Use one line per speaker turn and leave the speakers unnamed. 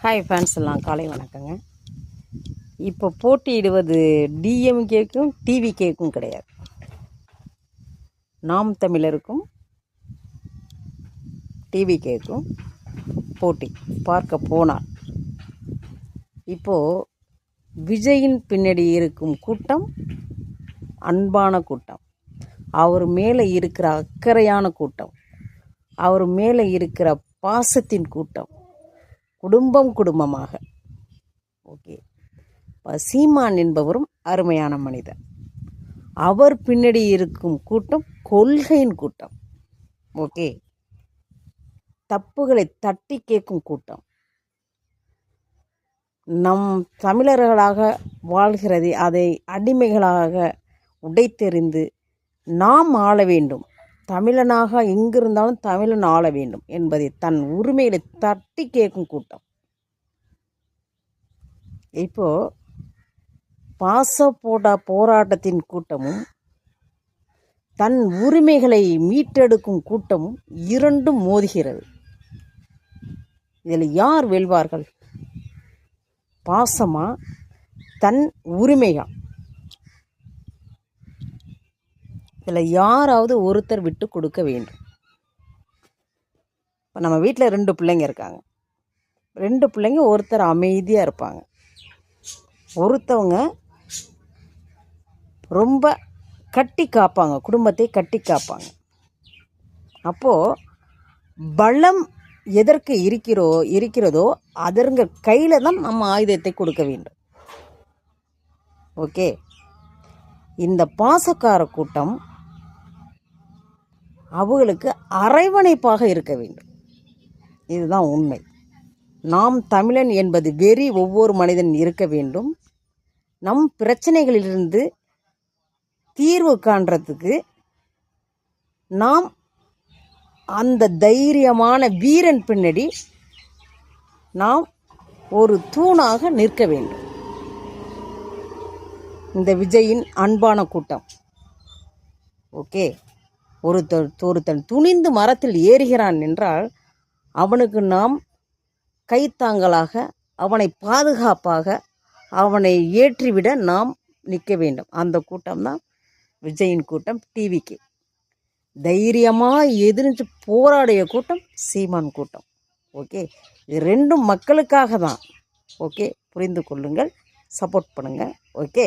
Hi fans எல்லாம் காலை வணக்கங்க. இப்போ போட்டியிடுவது டிஎம்கேக்கும் டிவிகேக்கும் கிடையாது, நாம் தமிழருக்கும் டிவிகேக்கும் போட்டி பார்க்க போனால், இப்போது விஜயின் பின்னாடி இருக்கும் கூட்டம் அன்பான கூட்டம், அவர் மேலே இருக்கிற அக்கறையான கூட்டம், அவர் மேலே இருக்கிற பாசத்தின் கூட்டம், குடும்பமாக. ஓகே, சீமான் என்பவரும் அருமையான மனிதர். அவர் பின்னாடி இருக்கும் கூட்டம் கொள்கையின் கூட்டம். ஓகே, தப்புகளை தட்டி கேட்கும் கூட்டம். நம் தமிழர்களாக வாழ்கிறது அதை அடிமைகளாக உடைத்தெறிந்து நாம் ஆள வேண்டும், தமிழனாக எங்கிருந்தாலும் தமிழன் ஆள வேண்டும் என்பதை தன் உரிமைகளை தட்டி கேட்கும் கூட்டம். இப்போ போராட்டத்தின் கூட்டமும் தன் உரிமைகளை மீட்டெடுக்கும் கூட்டமும் இரண்டும் மோதுகிறது. இதில் யார் வெல்வார்கள்? பாசமா தன் உரிமையா? இதில் யாராவது ஒருத்தர் விட்டு கொடுக்க வேண்டும். இப்போ நம்ம வீட்டில் 2 பிள்ளைங்க இருக்காங்க. 2 பிள்ளைங்க ஒருத்தர் அமைதியாக இருப்பாங்க, ஒருத்தவங்க ரொம்ப கட்டி காப்பாங்க, குடும்பத்தை கட்டி காப்பாங்க. அப்போது பலம் எதற்கு இருக்கிறதோ அதற்கு கையில் தான் நம்ம ஆயுதத்தை கொடுக்க வேண்டும். ஓகே, இந்த பாசக்கார கூட்டம் அவர்களுக்கு அரவணைப்பாக இருக்க வேண்டும். இதுதான் உண்மை. நாம் தமிழன் என்பது வெறி ஒவ்வொரு மனிதன் இருக்க வேண்டும். நம் பிரச்சனைகளிலிருந்து தீர்வு காண்றதுக்கு நாம் அந்த தைரியமான வீரன் பின்னாடி நாம் ஒரு தூணாக நிற்க வேண்டும். இந்த விஜயின் அன்பான கூட்டம். ஓகே, ஒருத்தன் துணிந்து மரத்தில் ஏறுகிறான் என்றால் அவனுக்கு நாம் கைத்தாங்கலாக, அவனை பாதுகாப்பாக, அவனை ஏற்றிவிட நாம் நிற்க வேண்டும். அந்த கூட்டம்தான் விஜயின் கூட்டம். டிவிக்கு தைரியமாக எதிர்த்து போராடிய கூட்டம் சீமான் கூட்டம். ஓகே, இது 2 மக்களுக்காக தான். ஓகே, புரிந்து கொள்ளுங்கள், சப்போர்ட் பண்ணுங்கள். ஓகே.